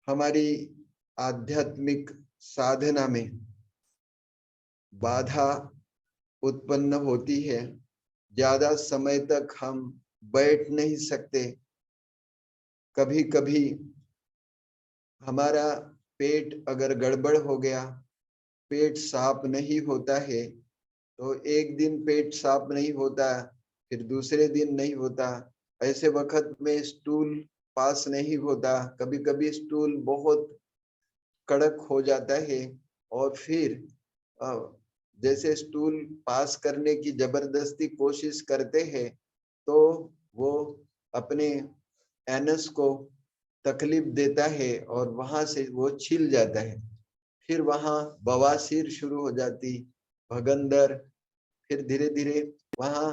हमारी आध्यात्मिक साधना में बाधा उत्पन्न होती है। ज्यादा समय तक हम बैठ नहीं सकते। कभी कभी हमारा पेट अगर गड़बड़ हो गया, पेट साफ नहीं होता है, तो एक दिन पेट साफ नहीं होता, फिर दूसरे दिन नहीं होता। ऐसे वक्त में स्टूल पास नहीं होता। कभी कभी स्टूल बहुत कड़क हो जाता है और फिर जैसे स्टूल पास करने की जबरदस्ती कोशिश करते हैं तो वो अपने एनस को तकलीफ देता है और वहां से वो छिल जाता है। फिर वहां बवासीर शुरू हो जाती, भगंदर। फिर धीरे धीरे वहां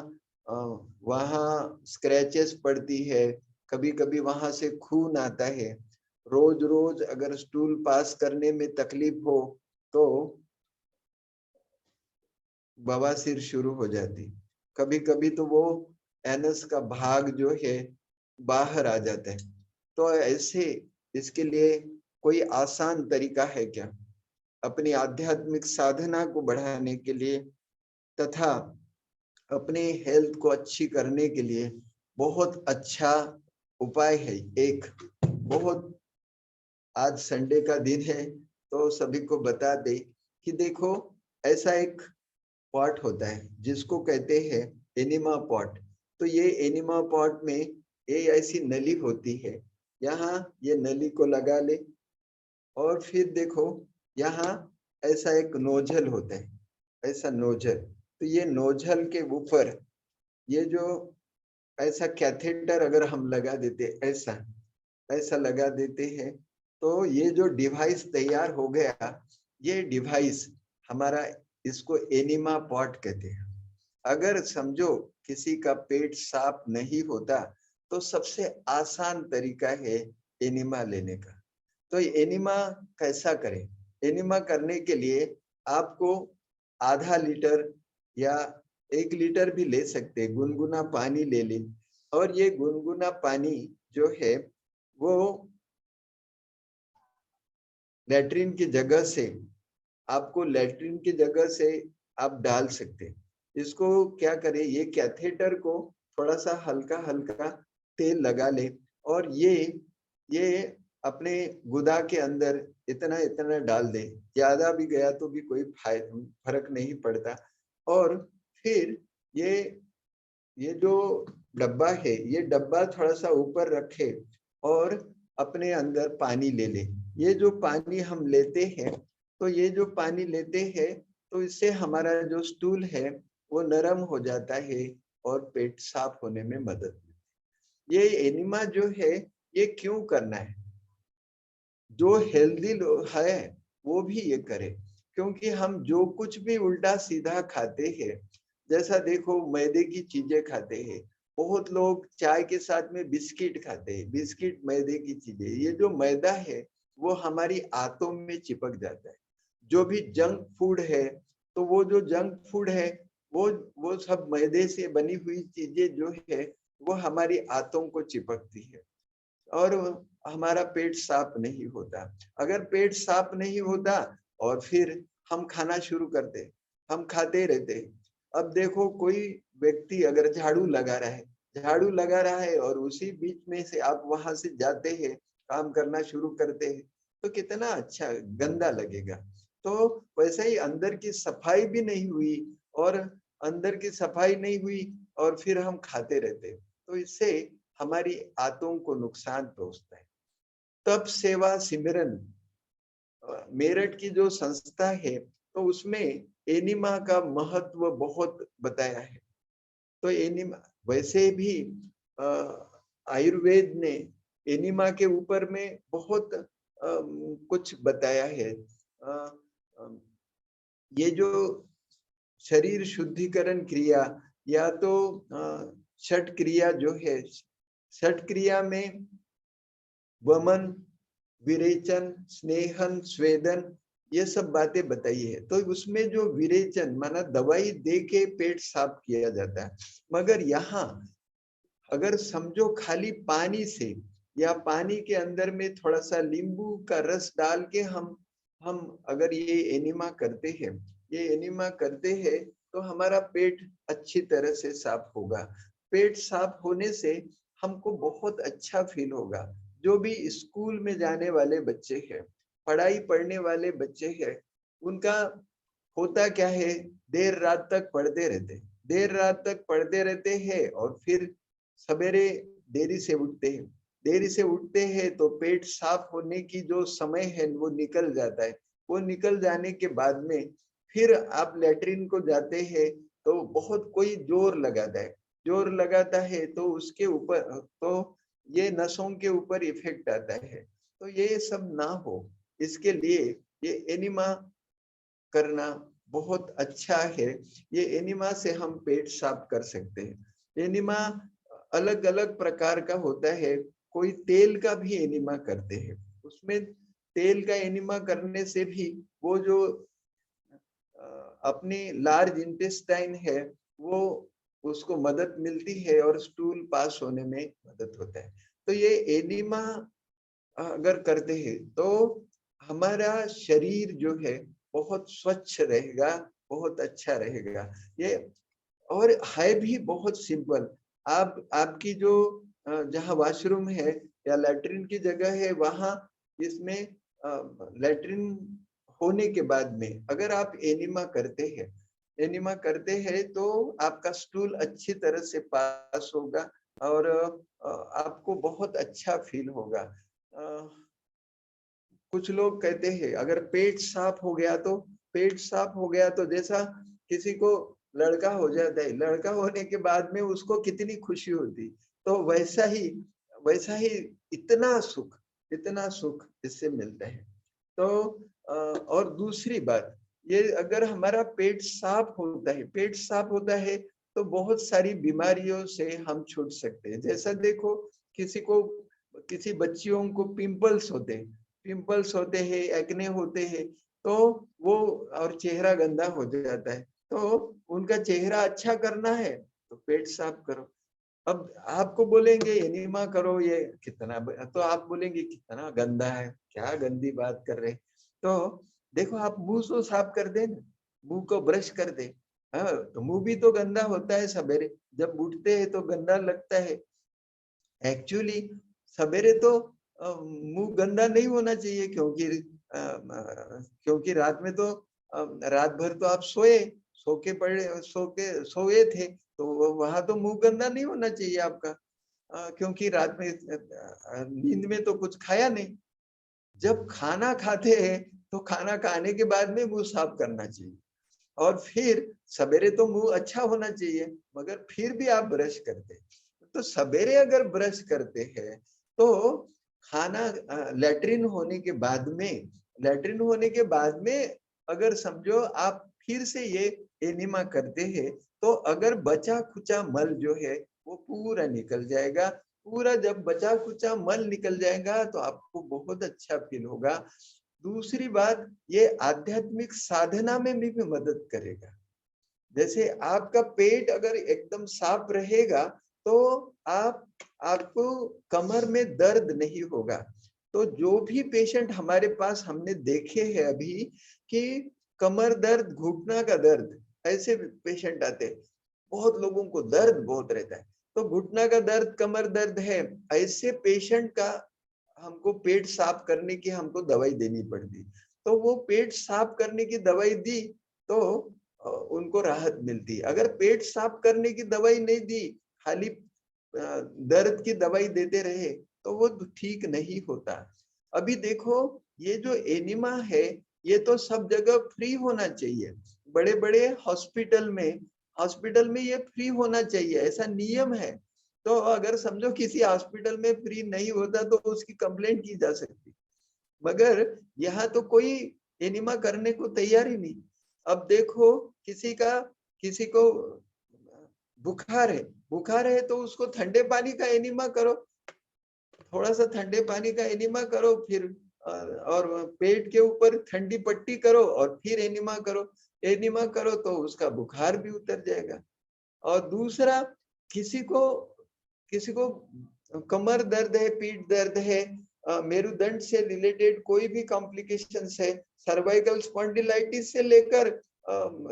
वहां स्क्रैचेस पड़ती है। कभी कभी वहां से खून आता है। रोज रोज अगर स्टूल पास करने में तकलीफ हो तो बवासीर शुरू हो जाती। कभी कभी तो वो एनस का भाग जो है बाहर आ जाता है। तो ऐसे इसके लिए कोई आसान तरीका है क्या? अपनी आध्यात्मिक साधना को बढ़ाने के लिए तथा अपने हेल्थ को अच्छी करने के लिए बहुत अच्छा उपाय है। एक बहुत, आज संडे का दिन है तो सभी को बता दे कि देखो, ऐसा एक पॉट होता है जिसको कहते हैं एनिमा पॉट। तो ये एनिमा पॉट में ये ऐसी नली होती है, यहाँ ये नली को लगा ले और फिर देखो यहाँ ऐसा एक नोजल होता है, ऐसा नोजल। तो ये नोजल के ऊपर ये जो ऐसा कैथेटर अगर हम लगा देते, ऐसा ऐसा लगा देते हैं, तो ये जो डिवाइस तैयार हो गया, ये डिवाइस हमारा, इसको एनिमा पॉट कहते हैं। अगर समझो किसी का पेट साफ नहीं होता तो सबसे आसान तरीका है एनिमा लेने का। तो एनिमा कैसा करें? एनिमा करने के लिए आपको आधा लीटर या 1 लीटर भी ले सकते, गुनगुना पानी ले लें। और ये गुनगुना पानी जो है वो लैट्रिन की जगह से, आपको लैट्रिन की जगह से आप डाल सकते। इसको क्या करें, ये कैथेटर को थोड़ा सा हल्का हल्का तेल लगा ले और ये अपने गुदा के अंदर इतना इतना डाल दे। ज्यादा भी गया तो भी कोई फर्क नहीं पड़ता। और फिर ये ये जो डब्बा है, ये डब्बा थोड़ा सा ऊपर रखे और अपने अंदर पानी ले ले। ये जो पानी हम लेते हैं, तो ये जो पानी लेते हैं तो इससे हमारा जो स्टूल है वो नरम हो जाता है और पेट साफ होने में मदद मिलती है। ये एनिमा जो है ये क्यों करना है? जो हेल्दी लोग है वो भी ये करे, क्योंकि हम जो कुछ भी उल्टा सीधा खाते हैं, जैसा देखो मैदे की चीजें खाते हैं। बहुत लोग चाय के साथ में बिस्किट खाते हैं, बिस्किट मैदे की चीजें। ये जो मैदा है वो हमारी आंतों में चिपक जाता है। जो भी जंक फूड है, तो वो जो जंक फूड है वो सब मैदे से बनी हुई चीजें जो है वो हमारी आंतों को चिपकती है और हमारा पेट साफ नहीं होता। अगर पेट साफ नहीं होता और फिर हम खाना शुरू करते, हम खाते रहते। अब देखो कोई व्यक्ति अगर झाड़ू लगा रहा है, झाड़ू लगा रहा है और उसी बीच में से आप वहां से जाते हैं, काम करना शुरू करते हैं, तो कितना अच्छा गंदा लगेगा। तो वैसे ही अंदर की सफाई भी नहीं हुई, और अंदर की सफाई नहीं हुई और फिर हम खाते रहते, तो इससे हमारी आंतों को नुकसान पहुंचता है। तप सेवा सिमरन मेरठ की जो संस्था है, तो उसमें एनिमा का महत्व बहुत बताया है। तो एनिमा वैसे भी आयुर्वेद ने एनिमा के ऊपर में बहुत कुछ बताया है। ये जो शरीर शुद्धिकरण क्रिया या तो छठ क्रिया जो है, छठ क्रिया में वमन, विरेचन, स्नेहन, स्वेदन, ये सब बातें बताई है। तो उसमें जो विरेचन माना दवाई दे के पेट साफ किया जाता है, मगर यहाँ अगर समझो खाली पानी से या पानी के अंदर में थोड़ा सा नींबू का रस डाल के हम अगर ये एनिमा करते हैं, ये एनिमा करते हैं तो हमारा पेट अच्छी तरह से साफ होगा। पेट साफ होने से हमको बहुत अच्छा फील होगा। जो भी स्कूल में जाने वाले बच्चे हैं, पढ़ाई पढ़ने वाले बच्चे हैं, उनका होता क्या है, देर रात तक पढ़ते रहते, देर रात तक पढ़ते रहते हैं और फिर सवेरे देरी से उठते हैं। देरी से उठते हैं तो पेट साफ होने की जो समय है वो निकल जाता है। वो निकल जाने के बाद में फिर आप लैट्रिन को जाते हैं तो बहुत कोई जोर लगाता है, जोर लगाता है तो उसके ऊपर तो ये नसों के ऊपर इफेक्ट आता है। तो ये सब ना हो, इसके लिए ये एनिमा करना बहुत अच्छा है। ये एनिमा से हम पेट साफ कर सकते हैं। एनिमा अलग अलग प्रकार का होता है। कोई तेल का भी एनिमा करते हैं। उसमें तेल का एनिमा करने से भी वो जो अपनी लार्ज इंटेस्टाइन है वो उसको मदद मिलती है और स्टूल पास होने में मदद होता है। तो ये एनिमा अगर करते हैं तो हमारा शरीर जो है बहुत स्वच्छ रहेगा, बहुत अच्छा रहेगा। ये और है भी बहुत सिंपल। आप आपकी जो जहाँ वॉशरूम है या लैट्रिन की जगह है वहां इसमें लैट्रिन होने के बाद में अगर आप एनिमा करते हैं, एनिमा करते हैं तो आपका स्टूल अच्छी तरह से पास होगा और आपको बहुत अच्छा फील होगा। कुछ लोग कहते हैं अगर पेट साफ हो गया तो, पेट साफ हो गया तो जैसा किसी को लड़का हो जाता है, लड़का होने के बाद में उसको कितनी खुशी होती, तो वैसा ही इतना सुख इससे मिलता है। तो और दूसरी बात, ये अगर हमारा पेट साफ होता है, पेट साफ होता है तो बहुत सारी बीमारियों से हम छूट सकते हैं। जैसा देखो किसी को, किसी बच्चियों को पिंपल्स होते हैं, पिंपल्स होते हैं, एक्ने होते हैं, तो वो और चेहरा गंदा हो जाता है, तो उनका चेहरा अच्छा करना है तो पेट साफ करो। अब आपको बोलेंगे एनिमा करो, ये कितना तो आप बोलेंगे कितना गंदा है, क्या गंदी बात कर रहे। तो देखो आप मुंह तो साफ कर दे ना, मुंह को ब्रश कर दे। हाँ, तो मुंह भी तो गंदा होता है, सवेरे जब उठते हैं तो गंदा लगता है। एक्चुअली सवेरे तो मुंह गंदा नहीं होना चाहिए क्योंकि रात में तो रात भर तो आप सोए थे, तो वहां तो मुंह गंदा नहीं होना चाहिए आपका। क्योंकि रात में नींद में तो कुछ खाया नहीं। जब खाना खाते हैं तो खाना खाने के बाद में मुंह साफ करना चाहिए और फिर सवेरे तो मुंह अच्छा होना चाहिए, मगर फिर भी आप ब्रश करते हैं। तो सवेरे अगर ब्रश करते हैं तो खाना लैट्रिन होने के बाद में, लैट्रिन होने के बाद में अगर समझो आप फिर से ये एनिमा करते हैं तो अगर बचा खुचा मल जो है वो पूरा निकल जाएगा। पूरा जब बचा खुचा मल निकल जाएगा तो आपको बहुत अच्छा फील होगा। दूसरी बात, ये आध्यात्मिक साधना में भी मदद करेगा। जैसे आपका पेट अगर एकदम साफ रहेगा तो आप आपको कमर में दर्द नहीं होगा। तो जो भी पेशेंट हमारे पास हमने देखे हैं अभी कि कमर दर्द, घुटना का दर्द, ऐसे पेशेंट आते हैं। बहुत लोगों को दर्द बहुत रहता है, तो घुटना का दर्द, कमर दर्द है, ऐसे पेशेंट का हमको पेट साफ करने की हमको दवाई देनी पड़ती। तो वो पेट साफ करने की दवाई दी तो उनको राहत मिलती। अगर पेट साफ करने की दवाई नहीं दी, खाली दर्द की दवाई देते रहे तो वो ठीक नहीं होता। अभी देखो ये जो एनिमा है ये तो सब जगह फ्री होना चाहिए। बड़े बड़े हॉस्पिटल में ये फ्री होना चाहिए, ऐसा नियम है। तो अगर समझो किसी हॉस्पिटल में फ्री नहीं होता तो उसकी कंप्लेंट की जा सकती, मगर यहाँ तो कोई एनिमा करने को तैयार ही नहीं। अब देखो किसी को बुखार है, बुखार है तो उसको ठंडे पानी का एनिमा करो, थोड़ा सा ठंडे पानी का एनिमा करो, फिर और पेट के ऊपर ठंडी पट्टी करो और फिर एनिमा करो। एनिमा करो तो उसका बुखार भी उतर जाएगा। और दूसरा, किसी को किसी को कमर दर्द है, पीठ दर्द है, मेरुदंड से रिलेटेड कोई भी कॉम्प्लिकेशंस है, सर्वाइकल स्पॉन्डिलाइटिस से लेकर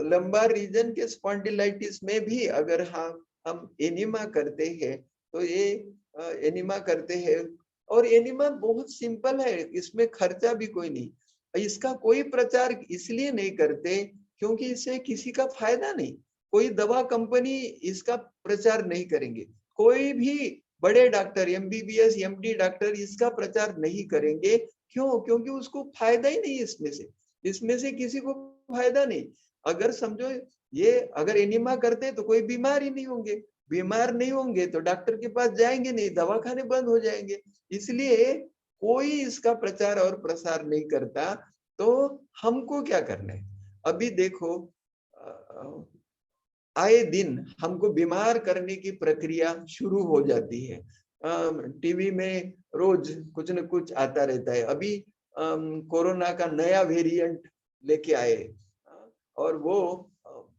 लंबार रीजन के स्पॉन्डिलाइटिस में भी अगर हम एनिमा करते हैं तो ये एनिमा करते हैं। और एनिमा बहुत सिंपल है, इसमें खर्चा भी कोई नहीं। इसका कोई प्रचार इसलिए नहीं करते क्योंकि इससे किसी का फायदा नहीं, कोई दवा कंपनी इसका प्रचार नहीं करेंगे, कोई भी बड़े डॉक्टर एमबीबीएस एमडी डॉक्टर इसका प्रचार नहीं करेंगे। क्यों? क्योंकि उसको फायदा ही नहीं इसमें से किसी को फायदा नहीं। अगर समझो ये अगर एनिमा करते तो कोई बीमार ही नहीं होंगे, बीमार नहीं होंगे तो डॉक्टर के पास जाएंगे नहीं, दवाखाने बंद हो जाएंगे। इसलिए कोई इसका प्रचार और प्रसार नहीं करता। तो हमको क्या करना है? अभी देखो आए दिन हमको बीमार करने की प्रक्रिया शुरू हो जाती है। टीवी में रोज कुछ न कुछ आता रहता है। अभी कोरोना का नया वेरिएंट लेके आए और वो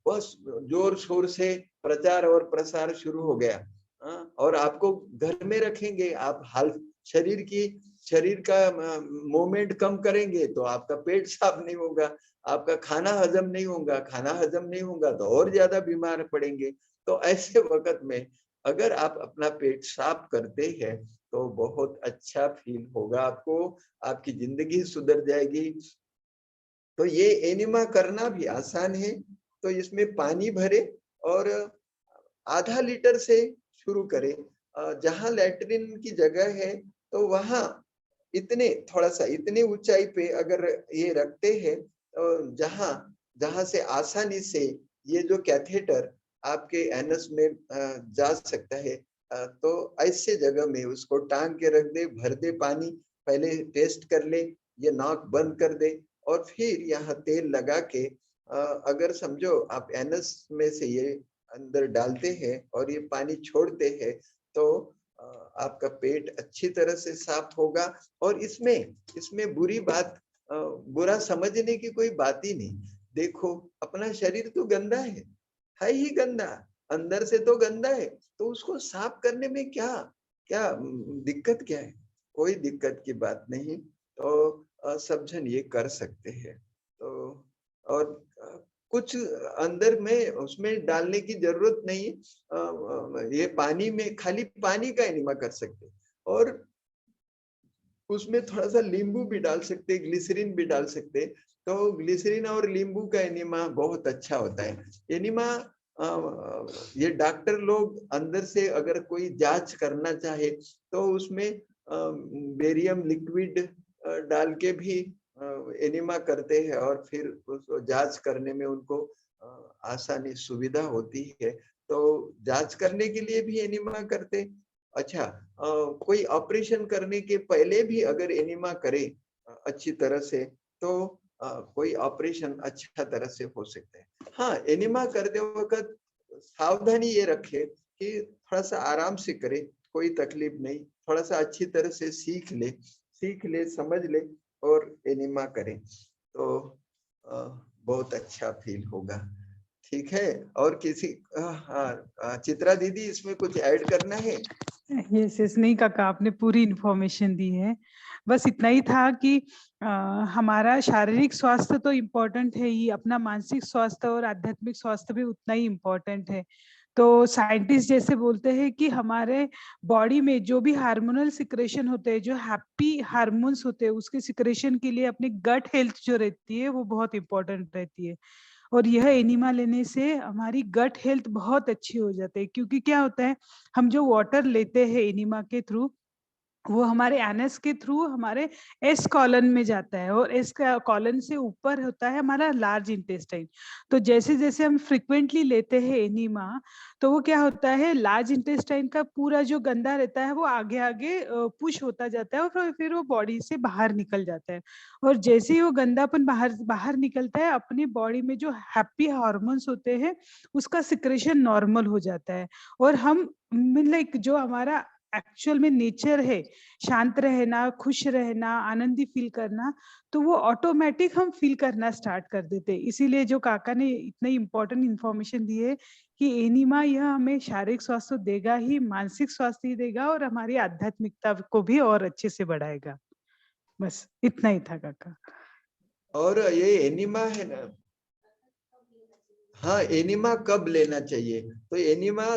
बस जोर शोर से प्रचार और प्रसार शुरू हो गया। और आपको घर में रखेंगे, आप शरीर का मूवमेंट कम करेंगे तो आपका पेट साफ नहीं होगा, आपका खाना हजम नहीं होगा, खाना हजम नहीं होगा तो और ज्यादा बीमार पड़ेंगे। तो ऐसे वक्त में अगर आप अपना पेट साफ करते हैं तो बहुत अच्छा फील होगा आपको, आपकी जिंदगी सुधर जाएगी। तो ये एनिमा करना भी आसान है। तो इसमें पानी भरे और आधा लीटर से शुरू करें। जहां लैट्रिन की जगह है तो वहां थोड़ा सा इतनी ऊंचाई पे अगर ये रखते हैं जहां जहां से आसानी से ये जो कैथेटर आपके एनस में जा सकता है, तो ऐसे जगह में उसको टांग के रख दे, भर दे पानी, पहले टेस्ट कर ले, ये नाक बंद कर दे और फिर यहाँ तेल लगा के अगर समझो आप एनस में से ये अंदर डालते हैं और ये पानी छोड़ते हैं तो आपका पेट अच्छी तरह से साफ होगा। और इसमें बुरा समझने की कोई बात ही नहीं। देखो अपना शरीर तो गंदा है ही गंदा, अंदर से तो गंदा है, तो उसको साफ करने में क्या क्या दिक्कत क्या है? कोई दिक्कत की बात नहीं। तो सब जन ये कर सकते हैं। तो और कुछ अंदर में उसमें डालने की जरूरत नहीं। ये पानी में खाली पानी का एनिमा कर सकते और उसमें थोड़ा सा नींबू भी डाल सकते, ग्लिसरीन भी डाल सकते। तो ग्लिसरीन और नींबू का एनिमा बहुत अच्छा होता है। एनिमा ये डॉक्टर लोग अंदर से अगर कोई जांच करना चाहे तो उसमें बेरियम लिक्विड डाल के भी एनिमा करते हैं और फिर उसको जांच करने में उनको आसानी सुविधा होती है। तो जांच करने के लिए भी एनिमा करते। अच्छा, कोई ऑपरेशन करने के पहले भी अगर एनिमा करे अच्छी तरह से तो कोई ऑपरेशन अच्छा तरह से हो सकता है। हाँ, एनिमा करते वक्त सावधानी ये रखे कि थोड़ा सा आराम से करे, कोई तकलीफ नहीं, थोड़ा सा अच्छी तरह से सीख ले, समझ ले और एनिमा करें तो बहुत अच्छा फील होगा। ठीक है? और किसी चित्रा दीदी इसमें कुछ ऐड करना है? यस, नहीं काका, आपने पूरी इन्फॉर्मेशन दी है। बस इतना ही था कि हमारा शारीरिक स्वास्थ्य तो इम्पोर्टेंट है ही, अपना मानसिक स्वास्थ्य और आध्यात्मिक स्वास्थ्य भी उतना ही इम्पोर्टेंट है। तो साइंटिस्ट जैसे बोलते हैं कि हमारे बॉडी में जो भी हार्मोनल सिक्रेशन होते हैं, जो हैप्पी हार्मोन्स होते हैं, उसके सिक्रेशन के लिए अपनी गट हेल्थ जो रहती है वो बहुत इम्पोर्टेंट रहती है। और यह एनिमा लेने से हमारी गट हेल्थ बहुत अच्छी हो जाती है, क्योंकि क्या होता है, हम जो वाटर लेते हैं एनिमा के थ्रू, वो हमारे एनएस के थ्रू हमारे एस कॉलन में जाता है और एस कॉलन से ऊपर होता है हमारा लार्ज इंटेस्टाइन। तो जैसे जैसे हम फ्रिक्वेंटली लेते हैं एनीमा, तो वो क्या होता है, लार्ज इंटेस्टाइन का पूरा जो गंदा रहता है वो आगे आगे पुश होता जाता है और फिर वो बॉडी से बाहर निकल जाता है। और जैसे ही वो गंदापन बाहर बाहर निकलता है, अपनी बॉडी में जो हैप्पी हार्मोन्स होते हैं उसका सिक्रेशन नॉर्मल हो जाता है। और हम लाइक जो हमारा एक्चुअल में नेचर है, शांत रहना, खुश रहना, आनंदी फील करना, तो वो ऑटोमेटिक हम फील करना स्टार्ट कर देते हैं। इसीलिए जो काका ने इतनी इम्पोर्टेंट इन्फॉर्मेशन दी है कि एनिमा यह हमें शारीरिक स्वास्थ्य तो देगा ही, मानसिक स्वास्थ्य ही देगा और हमारी आध्यात्मिकता को भी और अच्छे से बढ़ाएगा। बस इतना ही था काका। और ये एनिमा है ना, हाँ एनिमा कब लेना चाहिए? तो एनिमा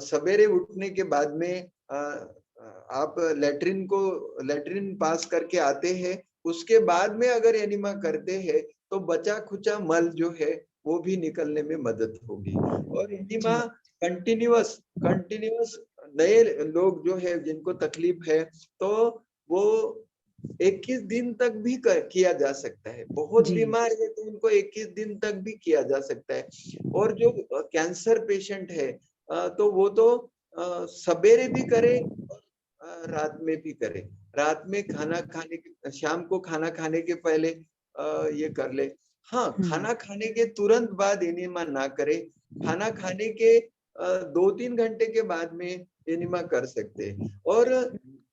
सवेरे उठने के बाद में आप लेटरिन पास करके आते हैं, उसके बाद में अगर एनिमा करते हैं तो बचा खुचा मल जो है वो भी निकलने में मदद होगी। और एनिमा कंटिन्यूअस नए लोग जो है जिनको तकलीफ है तो वो 21 दिन तक भी किया जा सकता है। बहुत जी बीमार है तो उनको 21 दिन तक भी किया जा सकता है। और जो कैंसर पेशेंट है तो वो तो सवेरे भी करे और रात में भी करे। रात में शाम को खाना खाने के पहले ये कर ले। हाँ, खाना खाने के तुरंत बाद एनिमा ना करे। खाना खाने के 2-3 घंटे के बाद में एनिमा कर सकते हैं। और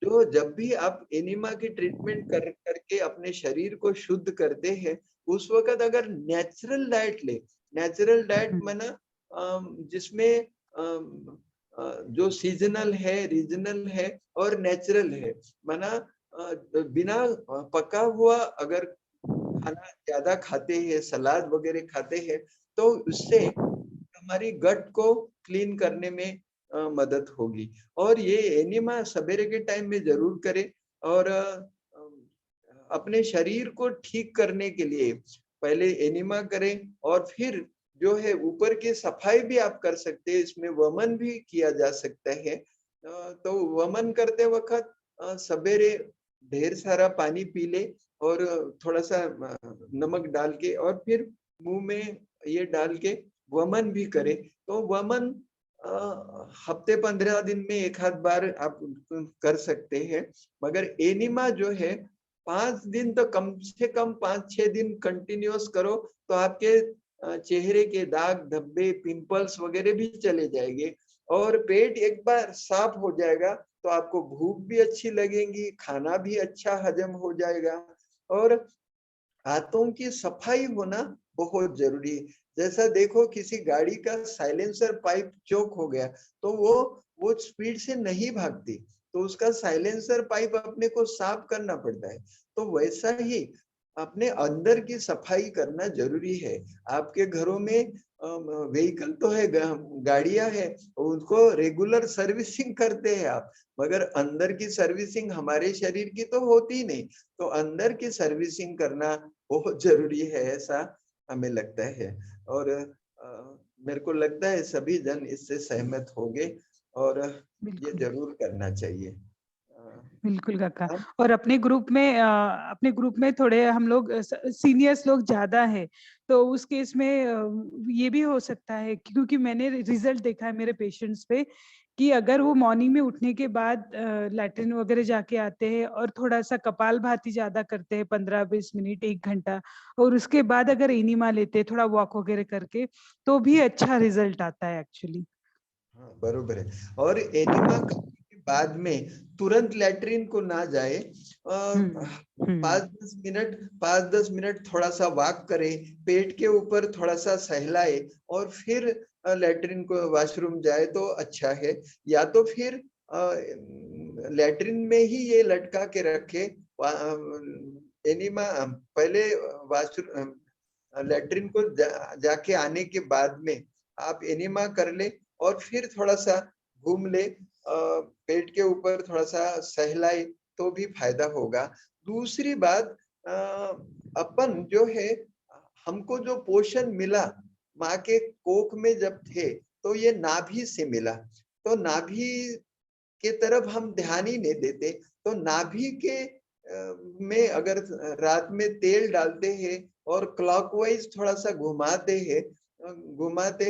जो जब भी आप एनिमा की ट्रीटमेंट करके अपने शरीर को शुद्ध करते हैं, उस वक्त अगर नेचुरल डाइट ले, नेचुरल डाइट माना जिसमें जो सीजनल है, रीजनल है और नेचुरल है, माना बिना पका हुआ अगर खाना ज्यादा खाते हैं, सलाद वगैरह खाते हैं, तो उससे हमारी गट को क्लीन करने में मदद होगी। और ये एनिमा सवेरे के टाइम में जरूर करें। और अपने शरीर को ठीक करने के लिए पहले एनिमा करें और फिर जो है ऊपर की सफाई भी आप कर सकते हैं। इसमें वमन भी किया जा सकता है। तो वमन करते वक्त सवेरे ढेर सारा पानी पी ले और थोड़ा सा नमक डाल के और फिर मुंह में ये डाल के वमन भी करे। तो वमन हफ्ते 15 दिन में एक आध बार आप कर सकते हैं। मगर एनिमा जो है 5 दिन तो कम से कम 5-6 दिन कंटिन्यूअस करो तो आपके चेहरे के दाग धब्बे पिंपल्स वगैरह भी चले जाएंगे। और पेट एक बार साफ हो जाएगा तो आपको भूख भी अच्छी लगेगी, खाना भी अच्छा हजम हो जाएगा। और हाथों की सफाई होना बहुत जरूरी है। जैसा देखो किसी गाड़ी का साइलेंसर पाइप चोक हो गया तो वो स्पीड से नहीं भागती, तो उसका साइलेंसर पाइप अपने को साफ करना पड़ता है। तो वैसा ही अपने अंदर की सफाई करना जरूरी है। आपके घरों में व्हीकल तो है, गाड़ियां है, उनको रेगुलर सर्विसिंग करते हैं आप, मगर अंदर की सर्विसिंग हमारे शरीर की तो होती नहीं। तो अंदर की सर्विसिंग करना बहुत जरूरी है, ऐसा हमें लगता है। और मेरे को लगता है सभी जन इससे सहमत होंगे और ये बिल्कुल जरूर करना चाहिए। बिल्कुल काका। आप और अपने ग्रुप में थोड़े हम लोग सीनियर्स लोग ज्यादा है, तो उस केस में ये भी हो सकता है क्योंकि मैंने रिजल्ट देखा है मेरे पेशेंट्स पे कि अगर वो मॉर्निंग में उठने के बाद लैट्रिन वगैरह जाके आते हैं और थोड़ा सा कपालभाति ज्यादा करते हैं 15-20 मिनट 1 घंटा, और उसके बाद अगर एनिमा लेते हैं थोड़ा वॉक वगैरह करके, तो भी अच्छा रिजल्ट आता है एक्चुअली। हाँ बरोबर है। और एनिमा करने के बाद में तुरंत लैट्रिन को ना जाए, हम्म 5-10 मिनट थोड़ा सा वॉक करे, पेट के ऊपर थोड़ा सा सहलाए और फिर लैट्रिन को वॉशरूम जाए तो अच्छा है। या तो फिर लैट्रिन में ही ये लटका के रखे एनिमा पहले वॉशरूम लैट्रिन को जाके आने के बाद में आप एनिमा कर ले और फिर थोड़ा सा घूम ले, पेट के ऊपर थोड़ा सा सहलाए तो भी फायदा होगा। दूसरी बात, अपन जो है हमको जो पोषण मिला माँ के कोख में जब थे तो ये नाभि से मिला। तो नाभि के तरफ हम ध्यान ही नहीं देते। तो नाभि के में अगर रात में तेल डालते हैं और क्लॉकवाइज थोड़ा सा घुमाते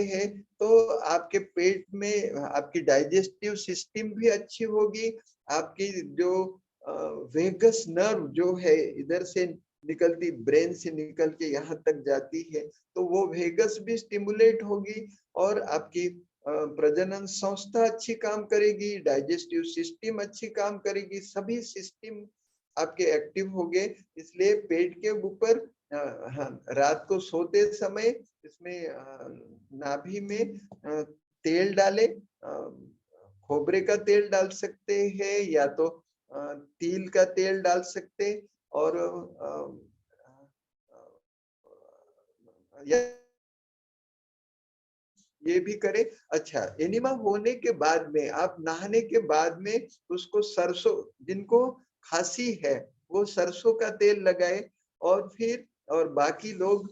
हैं तो आपके पेट में आपकी डाइजेस्टिव सिस्टम भी अच्छी होगी। आपकी जो वेगस नर्व जो है इधर से निकलती, ब्रेन से निकल के यहाँ तक जाती है, तो वो वेगस भी स्टिमुलेट होगी और आपकी प्रजनन संस्था अच्छी काम करेगी, डाइजेस्टिव सिस्टम अच्छी काम करेगी, सभी सिस्टम आपके एक्टिव होंगे। इसलिए पेट के ऊपर हाँ, रात को सोते समय इसमें नाभि में तेल डाले, खोबरे का तेल डाल सकते हैं या तो तिल का तेल डाल सकते, और या ये भी करें। अच्छा, एनिमा होने के बाद में आप नहाने के बाद में उसको सरसों, जिनको खांसी है वो सरसों का तेल लगाए, और फिर और बाकी लोग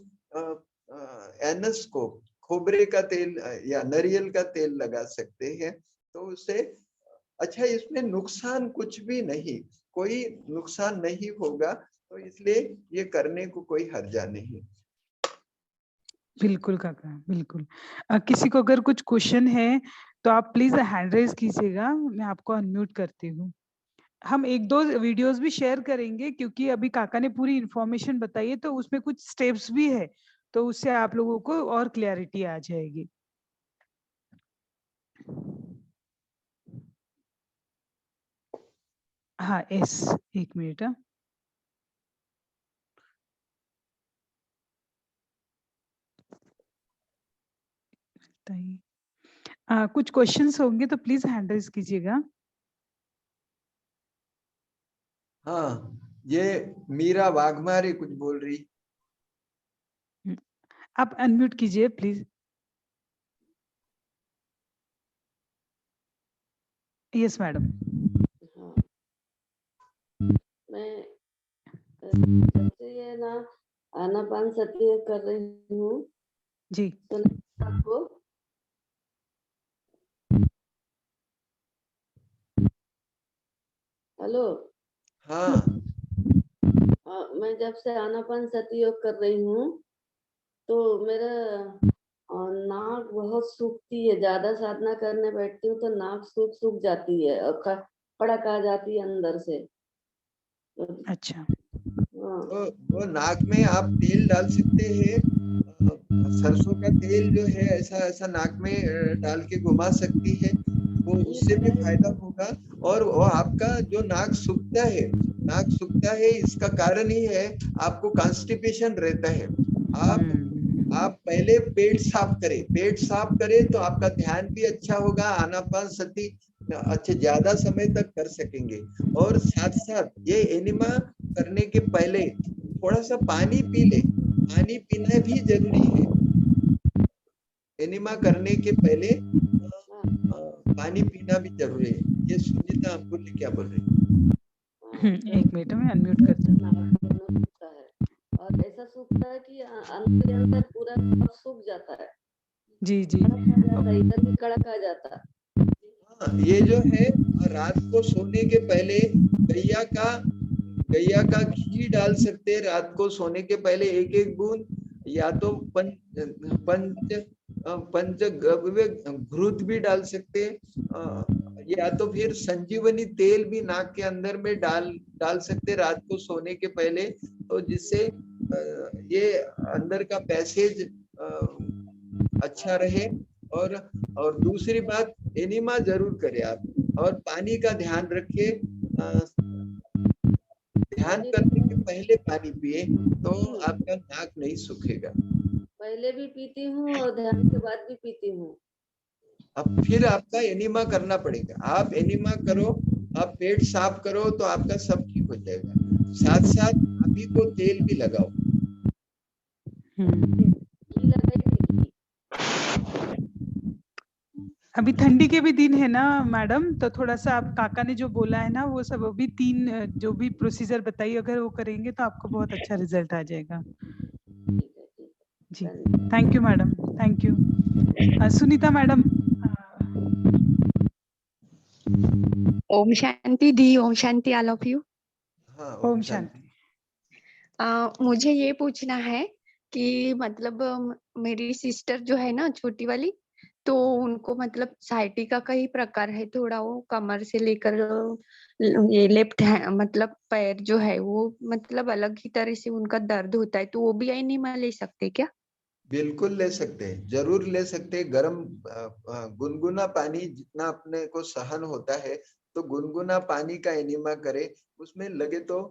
एनस को खोबरे का तेल या नारियल का तेल लगा सकते हैं। तो उससे अच्छा, इसमें नुकसान कुछ भी नहीं, कोई नुकसान नहीं होगा, तो इसलिए ये करने को कोई हर्जा नहीं। बिल्कुल काका, बिल्कुल। किसी को अगर कुछ क्वेश्चन है तो आप प्लीज हैंड रेज कीजिएगा, मैं आपको अनम्यूट करती हूँ। हम एक दो वीडियोस भी शेयर करेंगे क्योंकि अभी काका ने पूरी इंफॉर्मेशन बताई है, तो उसमें कुछ स्टेप्स भी है, तो उससे आप लोगों को और क्लैरिटी आ जाएगी। हाँ एस, एक मिनट। कुछ क्वेश्चंस होंगे तो प्लीज हैंड रेज कीजिएगा। हाँ, ये मीरा वाघमारे कुछ बोल रही। आप अनम्यूट कीजिए प्लीज। Yes madam. हाँ, मैं जब से ये ना आनापानसती कर रही हूँ, जी तो आपको हेलो। हाँ, मैं जब से आनापानसती योग कर रही हूँ तो मेरा नाक बहुत सूखती है, ज्यादा साधना करने बैठती हूँ तो नाक सूख सूख जाती है और कड़क आ जाती है अंदर से। अच्छा। तो वो नाक में आप तेल डाल सकते हैं, सरसों का तेल जो है ऐसा ऐसा नाक में डाल के घुमा सकती है, वो उससे भी फायदा होगा। और वो आपका जो नाक सूखता है, नाक सूखता है इसका कारण ही है आपको कॉन्स्टिपेशन रहता है। आप पहले पेट साफ करें, पेट साफ करें तो आपका ध्यान भी अच्छा होगा, आनापानसती अच्छे ज्यादा समय तक कर सकेंगे। और साथ साथ ये एनिमा करने के पहले थोड़ा सा पानी पी ले, पानी पीना भी जरूरी है। एनिमा करने के पहले पानी पीना भी जरूरी है। ये सुनीता आप बोले, क्या बोल रही? एक मिनट में अनम्यूट करती हूँ। सूखता है और ऐसा सूखता है कि अंदर अंदर पूरा सब सूख जाता है। जी जी। इधर भी कड़क आ जाता है। हाँ, ये जो है रात को सोने के पहले गैया का घी डाल सकते हैं, रात को सोने के पहले एक एक बूंद, या तो पंच पंचगव्य घृत भी डाल सकते हैं, या तो फिर संजीवनी तेल भी नाक के अंदर में डाल सकते हैं रात को सोने के पहले, तो जिससे ये अंदर का पैसेज अच्छा रहे। और दूसरी बात, एनिमा जरूर करें आप, और पानी का ध्यान रखिए, ध्यान करने के पहले पानी पिए तो आपका नाक नहीं सूखेगा। पहले भी पीती हूँ और ध्यान के बाद भी पीती हूँ। अब फिर आपका एनिमा करना पड़ेगा, आप एनिमा करो, आप पेट साफ करो तो आपका सब ठीक हो जाएगा। साथ साथ नाभि को तेल भी लगाओ। अभी ठंडी के भी दिन है ना मैडम, तो थोड़ा सा आप काका ने जो बोला है ना वो सब अभी 3 जो भी प्रोसीजर बताइए, अगर वो करेंगे तो आपको बहुत अच्छा रिजल्ट आ जाएगा। जी thank you madam, thank you. Sunita madam. ओम शांति दी, ओम शांति ऑल ऑफ यू। हाँ, ओम शांति। मुझे ये पूछना है कि मतलब मेरी सिस्टर जो है ना छोटी वाली, तो उनको मतलब साइटिका का ही प्रकार है थोड़ा, वो कमर से लेकर ये लेफ्ट है मतलब पैर जो है वो मतलब अलग ही तरह से उनका दर्द होता है, तो वो भी एनिमा ले सकते क्या? बिल्कुल ले सकते हैं, जरूर ले सकते हैं। गर्म गुनगुना पानी जितना अपने को सहन होता है, तो गुनगुना पानी का एनिमा करे। उसमें लगे तो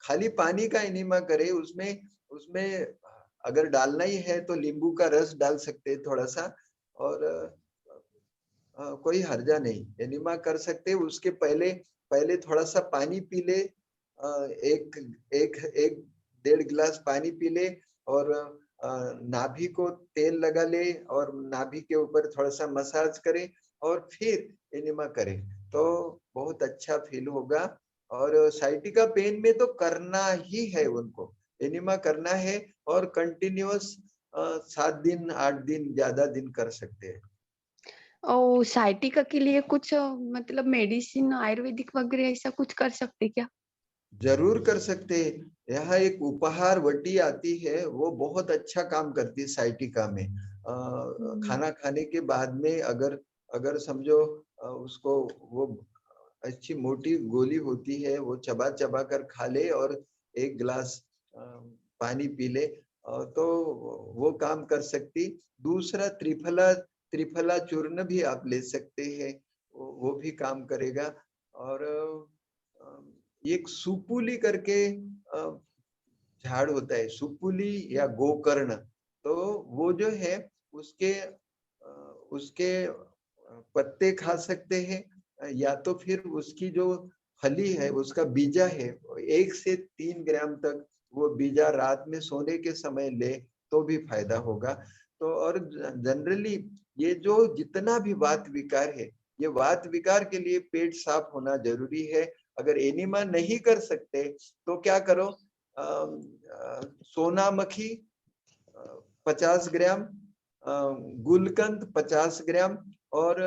खाली पानी का एनिमा करे, उसमें उसमें अगर डालना ही है तो नींबू का रस डाल सकते हैं थोड़ा सा, और कोई हर्जा नहीं, एनिमा कर सकते हैं। उसके पहले पहले थोड़ा सा पानी पी ले, एक एक एक 1.5 गिलास पानी पी ले, और नाभि को तेल लगा ले और नाभि के ऊपर थोड़ा सा मसाज करे और फिर एनिमा करे, तो बहुत अच्छा फील होगा। और साइटिका पेन में तो करना ही है उनको, एनिमा करना है, और कंटिन्यूअस 7 दिन 8 दिन ज्यादा दिन कर सकते हैं। और साइटिका के लिए कुछ मतलब मेडिसिन आयुर्वेदिक वगैरह ऐसा कुछ कर सकते क्या? जरूर कर सकते हैं। यहाँ एक उपहार वटी आती है, वो बहुत अच्छा काम करती है साइटिका में। खाना खाने के बाद में अगर अगर समझो उसको, वो अच्छी मोटी गोली होती है, वो चबा चबा कर खा ले और 1 गिलास पानी पी ले, तो वो काम कर सकती। दूसरा त्रिफला त्रिफला चूर्ण भी आप ले सकते हैं, वो भी काम करेगा। और एक सुपुली करके झाड़ होता है, सुपुली या गोकर्ण, तो वो जो है उसके उसके पत्ते खा सकते हैं, या तो फिर उसकी जो फली है, उसका बीजा है, 1 से 3 ग्राम तक वो बीजा रात में सोने के समय ले तो भी फायदा होगा। तो और जनरली ये जो जितना भी वात विकार है, ये वात विकार के लिए पेट साफ होना जरूरी है। अगर एनिमा नहीं कर सकते तो क्या करो, सोना मक्खी 50 ग्राम, गुलकंद 50 ग्राम, और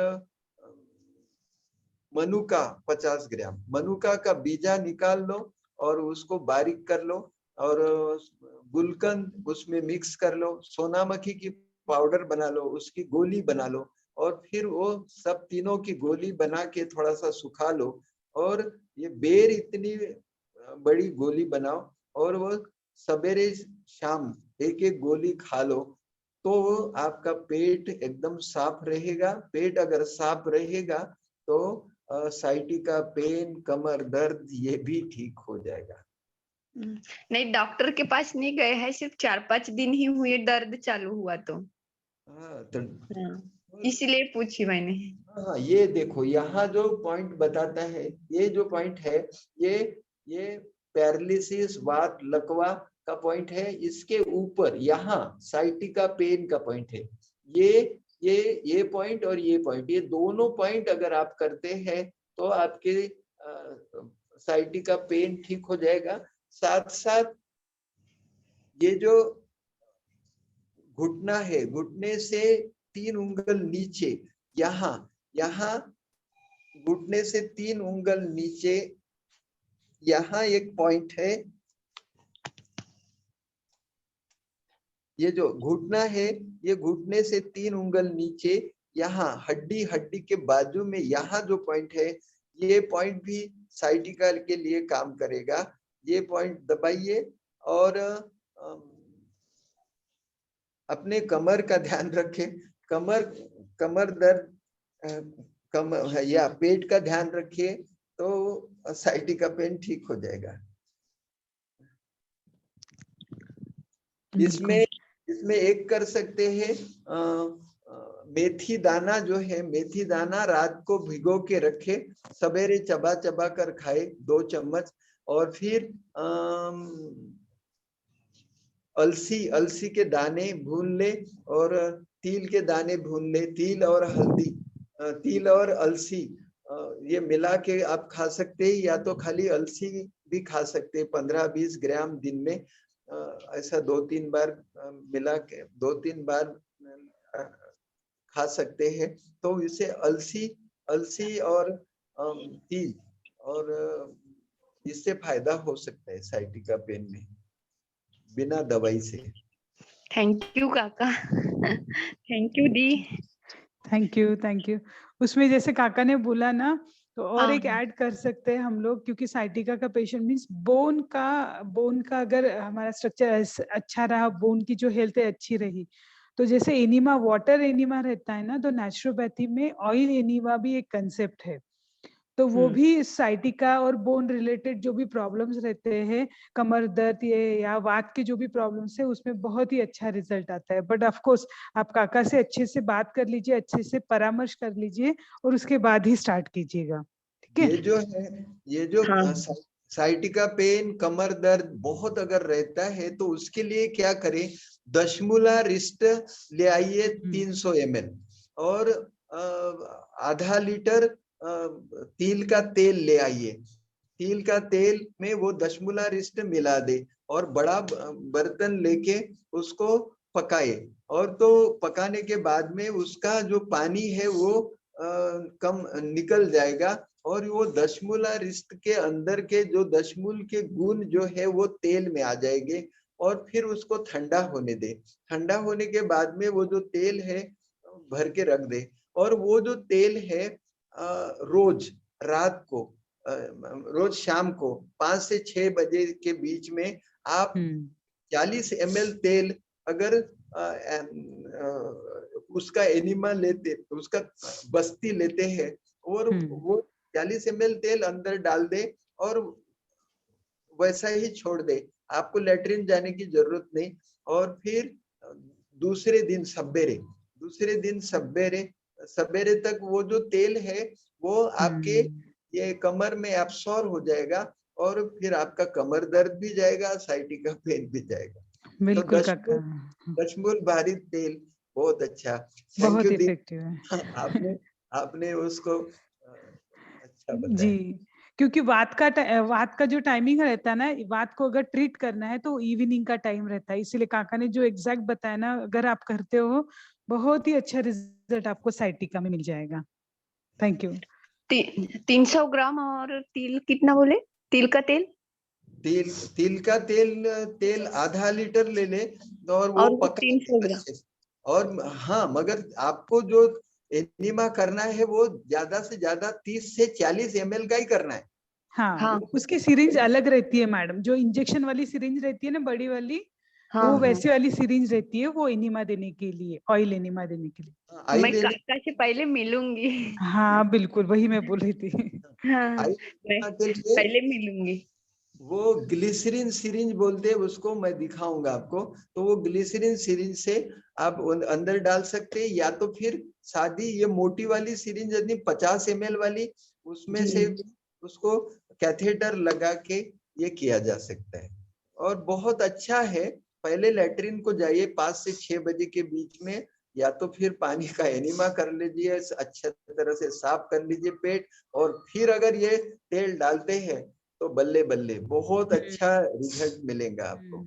मनुका 50 ग्राम। मनुका का बीजा निकाल लो और उसको बारीक कर लो, और गुलकंद उसमें मिक्स कर लो, सोना मक्खी की पाउडर बना लो, उसकी गोली बना लो, और फिर वो सब तीनों की गोली बना के थोड़ा सा सुखा लो, और ये बेर इतनी बड़ी गोली बनाओ, और वो सवेरे शाम 1-1 गोली खा लो, तो आपका पेट एकदम साफ रहेगा। पेट अगर साफ रहेगा तो साइटिका पेन, कमर दर्द, ये भी ठीक हो जाएगा। नहीं, डॉक्टर के पास नहीं गए हैं, सिर्फ 4-5 दिन ही हुए दर्द चालू हुआ तो। तो इसलिए पूछी मैंने। हाँ, ये देखो यहाँ जो पॉइंट बताता है, ये जो पॉइंट है, ये पैरालिसिस, वात, लकवा का पॉइंट है। इसके ऊपर यहाँ साइटिका पेन का पॉइंट है। ये पॉइंट और ये पॉइंट, ये दोनों पॉइंट अगर आप करते हैं तो आपके साइटिका पेन ठीक हो जाएगा। साथ साथ ये जो घुटना है, घुटने से 3 उंगल नीचे, यहाँ यहाँ घुटने से 3 उंगल नीचे, यहाँ एक पॉइंट है। ये जो घुटना है, ये घुटने से 3 उंगल नीचे, यहाँ हड्डी हड्डी के बाजू में यहाँ जो पॉइंट है, ये पॉइंट भी साइटिका के लिए काम करेगा। ये पॉइंट दबाइए, और अपने कमर का ध्यान रखें। कमर दर्द, कमर या पेट का ध्यान रखिए, तो साइटिका पेन ठीक हो जाएगा। इसमें एक कर सकते हैं, मेथी दाना जो है, मेथी दाना रात को भिगो के रखे, सवेरे चबा चबा कर खाए 2 चम्मच, और फिर अलसी के दाने भून ले, और तिल के दाने भून ले, तिल और हल्दी, तिल और अलसी ये मिला के आप खा सकते हैं, या तो खाली अलसी भी खा सकते हैं 15-20 ग्राम दिन में। ऐसा 2-3 बार मिला के 2-3 बार खा सकते हैं। तो इसे अलसी और तिल, और इससे फायदा हो सकता है साइटिका पेन में, बिना दवाई से। थैंक यू काका। Thank you the. Thank you. उसमें जैसे काका ने बोला ना, तो और हाँ, एक ऐड कर सकते हैं हम लोग, क्योंकि साइटिका का पेशेंट मीन्स बोन का अगर हमारा स्ट्रक्चर अच्छा रहा, बोन की जो हेल्थ है अच्छी रही, तो जैसे एनीमा, वाटर एनीमा रहता है ना, तो नेचुरोपैथी में ऑयल एनीमा भी एक कंसेप्ट है। तो वो भी साइटिका और बोन रिलेटेड जो भी प्रॉब्लम्स रहते हैं, कमर दर्द ये या वात के जो भी प्रॉब्लम्स है, उसमें बहुत ही अच्छा रिजल्ट आता है। बट ऑफ कोर्स आप काका से अच्छे से बात कर लीजिए, अच्छे से परामर्श कर लीजिए और उसके बाद ही स्टार्ट कीजिएगा, ठीक है? ये जो हाँ। साइटिका पेन, कमर दर्द बहुत अगर रहता है तो उसके लिए क्या करें, दशमूला रिस्ट ले आइए 300 ml और आधा लीटर तिल का तेल ले आइए। तिल का तेल में वो दशमूला रिस्ट मिला दे और बड़ा बर्तन लेके उसको पकाए, और तो पकाने के बाद में उसका जो पानी है वो कम निकल जाएगा और वो दशमूला रिस्ट के अंदर के जो दशमूल के गुण जो है वो तेल में आ जाएंगे, और फिर उसको ठंडा होने दे। ठंडा होने के बाद में वो जो तेल है भर के रख दे, और वो जो तेल है रोज रात को, रोज शाम को 5 से 6 बजे के बीच में आप 40 ml तेल अगर उसका एनिमा लेते, उसका बस्ती लेते हैं और वो 40 ml तेल अंदर डाल दे और वैसा ही छोड़ दे, आपको लेटरिन जाने की जरूरत नहीं। और फिर दूसरे दिन सवेरे तक वो जो तेल है वो आपके ये कमर में एब्सॉर्ब हो जाएगा और फिर आपका कमर दर्द भी जाएगा, साइटिका पेन भी जाएगा। बिल्कुल तो काका, दशमूल भारित तेल बहुत अच्छा, थैंक बहुत यू। इफेक्टिव है। आपने उसको अच्छा बताया। जी, क्योंकि वात का जो टाइमिंग रहता है ना, वात को अगर ट्रीट करना है तो इवनिंग का टाइम रहता है, इसीलिए काका ने जो एग्जैक्ट बताया ना, अगर आप करते हो बहुत ही अच्छा रिजल्ट आपको साइटिका में मिल जाएगा। Thank you. 300 ग्राम और तिल कितना बोले? तिल का तेल? तिल का तेल आधा लीटर ले ले और वो पका 300 ग्राम। और हाँ, मगर आपको जो एनिमा करना है वो ज्यादा से ज्यादा 30 से 40 ml का ही करना है। हाँ, उसकी सिरिंज अलग रहती है मैडम, जो इंजेक्शन वाली सिरिंज रहती है ना बड़ी वाली, वो वैसी वाली सिरिंज रहती है, वो एनिमा देने के लिए, ऑयल एनिमा देने के लिए। मैं काका से पहले मिलूंगी। हाँ बिल्कुल, वही मैं बोल रही थी। हाँ, मैं पहले मिलूंगी। वो ग्लिसरीन सिरिंज बोलते हैं उसको, मैं दिखाऊंगा आपको। तो वो ग्लिसरीन सिरिंज से आप अंदर डाल सकते हैं, या तो फिर सादी ये मोटी वाली सिरिंज यदि 50 ml वाली, उसमें से उसको कैथेटर लगा के ये किया जा सकता है और बहुत अच्छा है। पहले लेटरिन को जाइए 5 से 6 बजे के बीच में, या तो फिर पानी का एनिमा कर लीजिए, अच्छी तरह से साफ कर लीजिए पेट, और फिर अगर ये तेल डालते हैं तो बल्ले बल्ले बहुत अच्छा रिजल्ट मिलेगा आपको।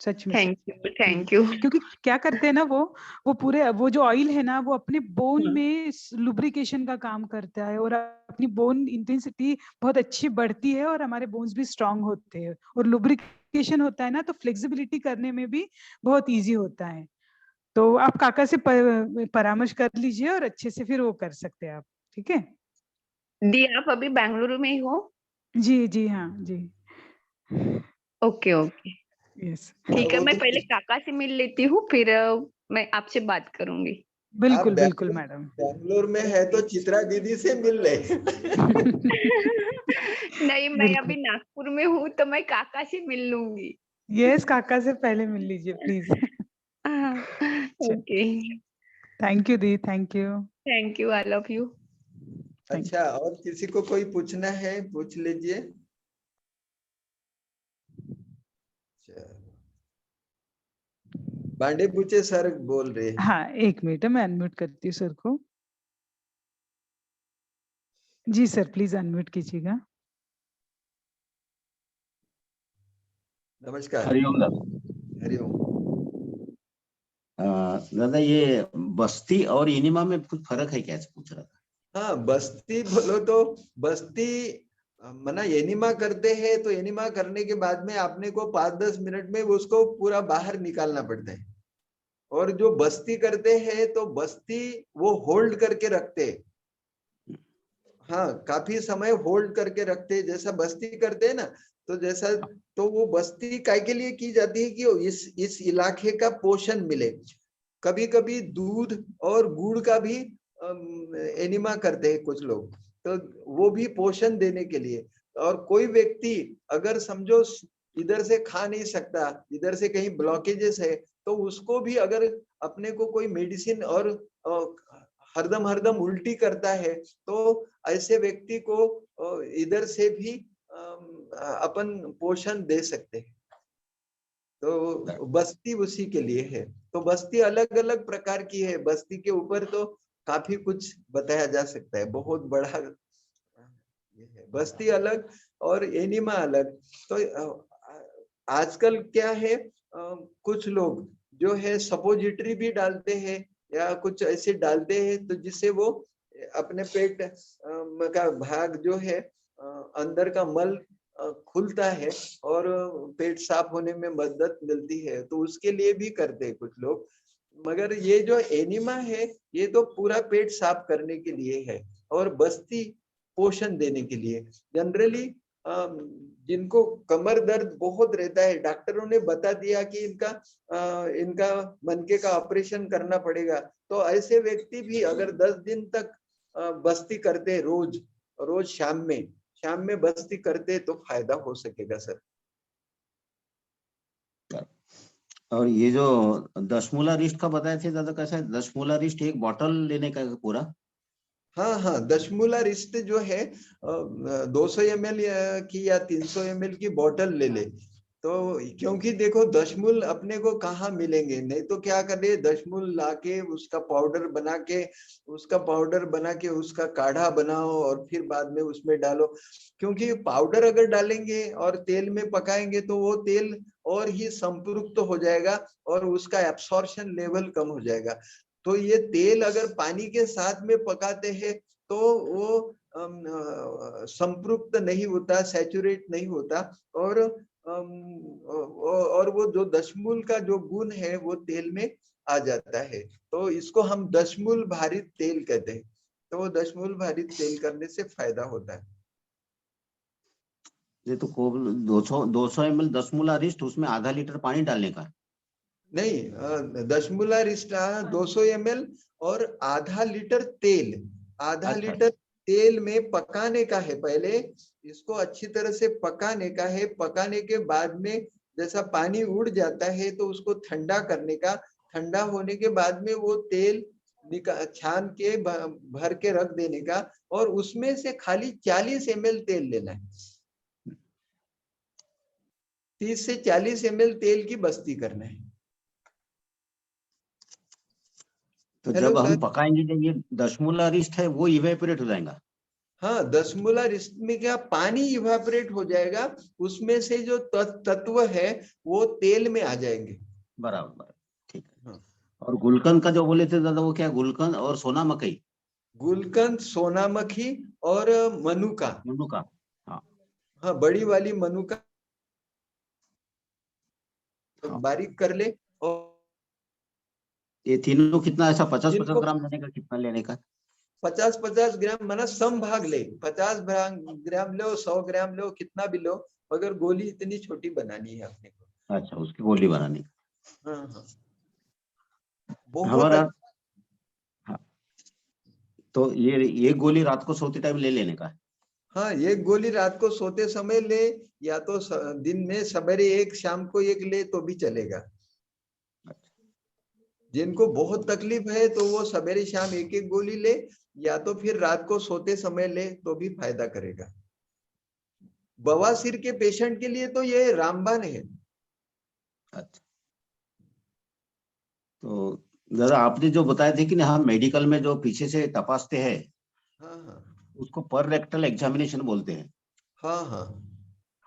सच में, थैंक यू। क्योंकि क्या करते हैं ना, वो पूरे वो जो ऑयल है ना, वो अपने बोन में लुब्रिकेशन का काम करता है और अपनी बोन इंटेंसिटी बहुत अच्छी बढ़ती है और हमारे बोन्स भी स्ट्रांग होते हैं, और लुब्रिकेशन होता है ना तो फ्लेक्सिबिलिटी करने में भी बहुत इजी होता है। तो आप काका से परामर्श कर लीजिए और अच्छे से फिर वो कर सकते हैं आप, ठीक है? दी, आप अभी बेंगलुरु में ही हो? जी जी हाँ जी। ओके ओके, यस, ठीक है। मैं पहले काका से मिल लेती हूँ, फिर मैं आपसे बात करूंगी। बिल्कुल बिल्कुल मैडम। बेंगलोर में है तो चित्रा दीदी से मिल ले। नहीं, मैं अभी नागपुर में हूँ तो मैं काका से मिल लूंगी। यस, काका से पहले मिल लीजिए please. Okay, thank you the, thank you. Thank you, I love you. अच्छा, और किसी को कोई पूछना है पूछ लीजिए। बांडे पूछे सर बोल रहे हैं। हाँ, एक मिनट, मैं अनम्यूट करती हूँ सर को। जी सर, प्लीज अनम्यूट कीजिएगा। नमस्कार। हरिओम दादा। हरिओम। दादा, ये बस्ती और इनिमा में कुछ फर्क है क्या, पूछ रहा था। हाँ, बस्ती बोलो तो बस्ती मना एनिमा करते हैं तो एनिमा करने के बाद में आपने को 5-10 मिनट में उसको पूरा बाहर निकालना पड़ता है, और जो बस्ती करते हैं तो बस्ती वो होल्ड करके रखते हैं। हाँ, काफी समय होल्ड करके रखते हैं, जैसा बस्ती करते हैं ना, तो जैसा, तो वो बस्ती काय के लिए की जाती है कि इस इलाके का पोषण मिले। कभी कभी दूध और गुड़ का भी एनिमा करते हैं कुछ लोग, तो वो भी पोषण देने के लिए। और कोई व्यक्ति अगर समझो इधर से खा नहीं सकता, इधर से कहीं ब्लॉकेजेस है, तो उसको भी अगर अपने को कोई मेडिसिन और हरदम हरदम उल्टी करता है, तो ऐसे व्यक्ति को इधर से भी अपन पोषण दे सकते हैं। तो बस्ती उसी के लिए है। तो बस्ती अलग अलग प्रकार की है, बस्ती के ऊपर तो काफी कुछ बताया जा सकता है, बहुत बड़ा ये है। बस्ती अलग और एनिमा अलग। तो आजकल क्या है, कुछ लोग जो है सपोजिटरी भी डालते हैं या कुछ ऐसे डालते हैं, तो जिससे वो अपने पेट का भाग जो है, अंदर का मल खुलता है और पेट साफ होने में मदद मिलती है, तो उसके लिए भी करते हैं कुछ लोग। मगर ये जो एनिमा है, ये तो पूरा पेट साफ करने के लिए है और बस्ती पोषण देने के लिए। जनरली जिनको कमर दर्द बहुत रहता है, डॉक्टरों ने बता दिया कि इनका मनके का ऑपरेशन करना पड़ेगा, तो ऐसे व्यक्ति भी अगर 10 दिन तक बस्ती करते, रोज शाम में बस्ती करते, तो फायदा हो सकेगा सर। और ये जो दशमूला रिस्ट का बताए थे दादा, कैसा है? दशमूला रिस्ट एक बॉटल लेने का पूरा? हाँ, दशमूला रिस्ट जो है 200 ml की या 300 ml की बोतल ले ले। तो क्योंकि देखो दशमूल अपने को कहाँ मिलेंगे, नहीं तो क्या करे, दशमूल लाके उसका पाउडर बना के उसका काढ़ा बनाओ और फिर बाद में उसमें डालो। क्योंकि पाउडर अगर डालेंगे और तेल में पकाएंगे तो वो तेल और ही संपृक्त हो जाएगा और उसका एब्सॉर्प्शन लेवल कम हो जाएगा। तो ये तेल अगर पानी के साथ में पकाते हैं तो वो संपृक्त नहीं होता, सैचुरेट नहीं होता, और वो जो दशमूल का जो गुण है वो तेल में आ जाता है। तो इसको हम दशमूल भारित तेल कहते हैं। तो वो दशमूल भारित तेल करने से फायदा होता है। ये तो 200 ml दशमूला रिस्ट, उसमें आधा लीटर पानी डालने का? नहीं, दशमूला रिस्टा 200 ml और आधा लीटर तेल, आधा अच्छा, लीटर तेल में पकाने का है। पहले इसको अच्छी तरह से पकाने का है। पकाने के बाद में जैसा पानी उड़ जाता है तो उसको ठंडा करने का। ठंडा होने के बाद में वो तेल छान के भर के रख देने का, और उसमें से खाली 40 ml तेल लेना है। 30 से 40 ml तेल की बस्ती करना है। तो जब हम पकाएंगे, जब ये दशमूला रिस्ट है वो इवेपोरेट हो जाएगा? हाँ, दशमूला रिस्ट में क्या पानी इवेपोरेट हो जाएगा, उसमें से जो तत्व है वो तेल में आ जाएंगे। बराबर, ठीक है। हाँ। और गुलकंद का जो बोले थे दादा, वो क्या? गुलकंद और सोना मकई? गुलकंद, सोना मक्खी और मनुका। मनुका, हाँ हाँ, बड़ी वाली मनुका हाँ। बारीक कर ले। और ये तीनों कितना, ऐसा 50-50 जिनको ग्राम लेने का, कितना लेने का? 50-50 ग्राम माना सम भाग ले, 50 ग्राम लो, 100 ग्राम लो, कितना भी लो, मगर गोली इतनी छोटी बनानी है अपने को। अच्छा, उसकी गोली बनानी। हाँ हाँ, बहुत हमारा, हाँ, तो ये गोली रात को सोते टाइम ले लेने का? हाँ, एक गोली रात को सोते समय ले, या तो दिन में सवेरे एक, शाम को एक ले तो भी चलेगा। जिनको बहुत तकलीफ है तो वो सवेरे शाम एक एक गोली ले, या तो फिर रात को सोते समय ले तो भी फायदा करेगा। बवासीर के पेशेंट के लिए तो ये रामबाण है। अच्छा, तो दादा आपने जो बताए थे कि हम मेडिकल में जो पीछे से तपासते हैं, हाँ हाँ उसको पर रेक्टल एग्जामिनेशन बोलते हैं। हाँ हाँ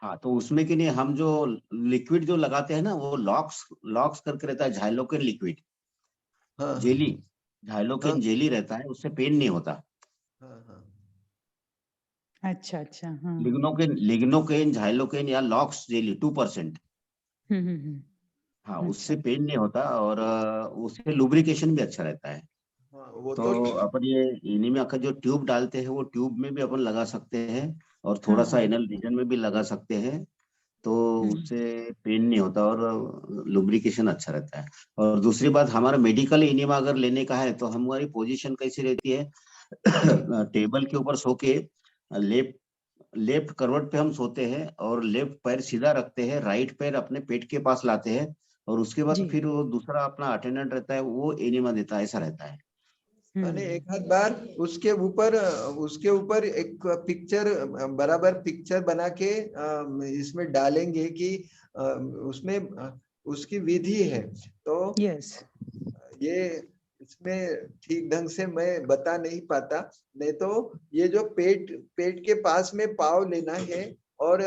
हाँ, तो उसमें कि नहीं, हम जो लिक्विड जो लगाते हैं ना, वो लॉक्स करके रहता है, झाइलोकेन लिक्विड, हाँ जेली, हाँ झाइलोकेन जेली रहता है, उससे पेन नहीं होता। हाँ हाँ। अच्छा अच्छा, हाँ। लिग्नोकेन, झाइलोकेन या लॉक्स जेली 2%। हाँ, उससे अच्छा। पेन नहीं होता, और उससे लुब्रिकेशन भी अच्छा रहता है। हाँ, वो तो तो अपन ये इनिमिया का जो ट्यूब डालते हैं, वो ट्यूब में भी अपन लगा सकते हैं, और थोड़ा हाँ सा हाँ। एनल रीजन में भी लगा सकते हैं, तो हम्म, उससे पेन नहीं होता और लुब्रिकेशन अच्छा रहता है। और दूसरी बात, हमारा मेडिकल इनिमा अगर लेने का है तो हमारी पोजीशन कैसी रहती है टेबल के ऊपर सो के लेफ्ट लेफ्ट करवट पे हम सोते हैं और लेफ्ट पैर सीधा रखते हैं, राइट पैर अपने पेट के पास लाते हैं और उसके बाद जी। फिर वो दूसरा अपना अटेंडेंट रहता है, वो एनिमा देता है, ऐसा रहता है। मैंने एक आध बार उसके ऊपर एक पिक्चर बराबर पिक्चर बना के इसमें डालेंगे कि उसमें उसकी विधि है, तो यस। ये इसमें ठीक ढंग से मैं बता नहीं पाता। नहीं तो ये जो पेट पेट के पास में पाँव लेना है और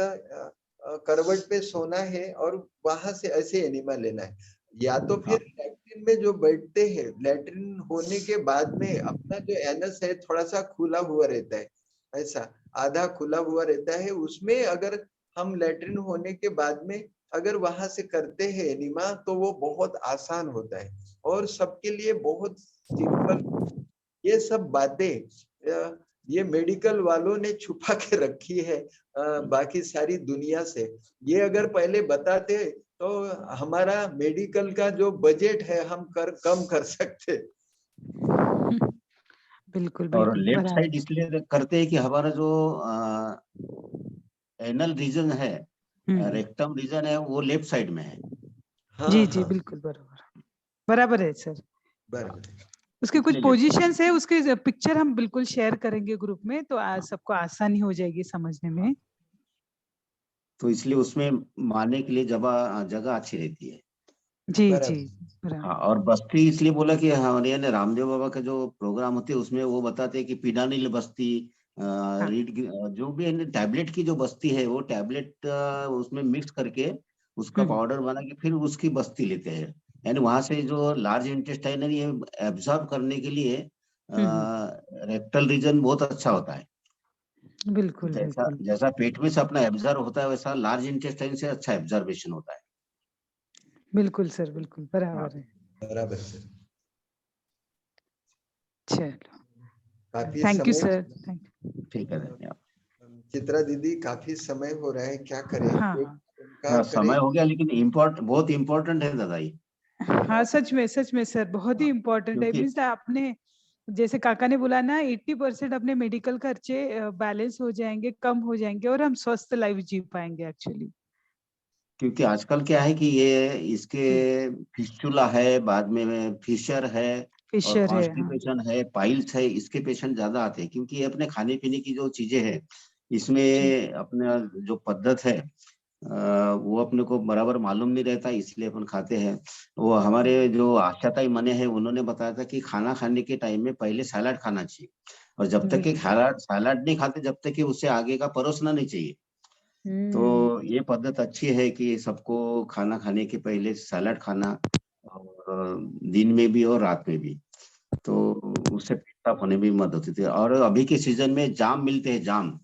करवट पे सोना है और वहां से ऐसे एनिमा लेना है, या तो फिर लैट्रिन में जो बैठते हैं, लैट्रिन होने के बाद में अपना जो एनस है थोड़ा सा खुला हुआ रहता है, ऐसा आधा खुला हुआ रहता है, उसमें अगर हम लैट्रिन होने के बाद में अगर वहां से करते हैं एनिमा तो वो बहुत आसान होता है और सबके लिए बहुत सिंपल। ये सब बातें ये मेडिकल वालों ने छुपा के रखी है बाकी सारी दुनिया से। ये अगर पहले बताते तो हमारा मेडिकल का जो बजट है हम कम कर सकते। बिल्कुल और बिल्कुल लेफ्ट बराबर। साइड इसलिए करते हैं कि हमारा जो एनल रीजन है, रेक्टम रीजन है, वो लेफ्ट साइड में है। हाँ जी जी हाँ बिल्कुल बराबर बराबर है सर। बराबर। उसके कुछ इसलिए लेफ्ट पोजीशंस है, उसके पिक्चर हम बिल्कुल शेयर करेंगे ग्रुप में, तो आज सबको आसानी हो जाएगी समझने में। तो इसलिए उसमें मारने के लिए जगह जगह अच्छी रहती है। जी जी बराबर। हाँ, बराबर। और बस्ती इसलिए बोला कि हमारे यहाँ रामदेव बाबा का जो प्रोग्राम होते हैं उसमें वो बताते हैं कि पीडानिल बस्ती, हाँ। रीड जो भी है टैबलेट की जो बस्ती है वो टैबलेट उसमें मिक्स करके उसका पाउडर बना के फिर उसकी बस्ती लेते हैं। यानी वहां से जो लार्ज इंटेस्टाइन है ये एब्जॉर्ब करने के लिए रेक्टल रीजन बहुत अच्छा होता है। बिल्कुल जैसा बिल्कुल जैसा पेट में से अपना एब्जॉर्ब होता है वैसा लार्ज इंटेस्टाइन से अच्छा एब्जॉर्बेशन होता है। बिल्कुल सर, बिल्कुल हाँ, बराबर है। बराबर सर। चलो, काफी थैंक यू समय, सर, थैंक यू। ठीक है, धन्यवाद। चित्रा दीदी काफी समय हो रहा है, क्या करें, हाँ एक हाँ उनका करें। समय हो गया लेकिन बहुत इम्पोर्टेंट है दादा ये। हाँ, सच में सर बहुत ही हाँ, इम्पोर्टेंट है। क्योंकि मीन्स आपने जैसे काका ने बोला ना, 80% अपने मेडिकल खर्चे बैलेंस हो जाएंगे, कम हो जाएंगे और हम स्वस्थ लाइफ जी पाएंगे एक्चुअली। क्योंकि आजकल क्या है कि ये इसके फिस्टुला है, बाद में फिशर है और फिशर है, हाँ। कॉन्स्टिपेशन है, पाइल्स है, इसके पेशेंट ज्यादा आते हैं क्योंकि ये अपने खाने पीने की जो चीजें हैं जी इसमें अपना जो पद्धत है वो अपने को बराबर मालूम नहीं रहता, इसलिए अपन खाते हैं। वो हमारे जो आशाताई मने हैं उन्होंने बताया था कि खाना खाने के टाइम में पहले सैलाड खाना चाहिए और जब तक कि बिल्कुल। सैलाड नहीं खाते जब तक कि उससे आगे का परोसना नहीं चाहिए। हम्म। तो ये पद्धत अच्छी है कि सबको खाना खाने के पहले सैलाड खाना, और दिन में भी और रात में भी, तो उससे पेट साफ होने में भी मदद होती थी। और अभी के सीजन में जाम मिलते हैं, जाम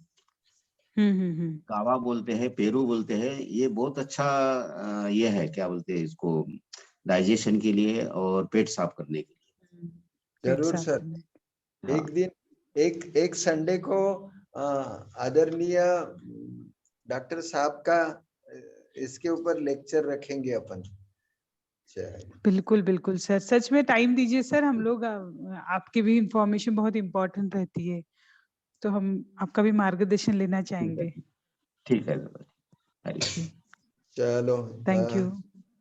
हम्म। कावा बोलते हैं, पेरू बोलते हैं, ये बहुत अच्छा ये है, क्या बोलते हैं इसको, डाइजेशन के लिए और पेट साफ करने के पेट जरूर साफ सर। करने। लिए। हाँ, एक दिन एक संडे को आदरणीय डॉक्टर साहब का इसके ऊपर लेक्चर रखेंगे अपन। चलिए। बिल्कुल बिल्कुल सर, सच में टाइम दीजिए सर। हम लोग आपकी भी इंफॉर्मेशन बहुत इम्पोर्टेंट रहती है, तो हम आपका भी मार्गदर्शन लेना चाहेंगे। ठीक है दादा, हरी जी, चलो थँक यू.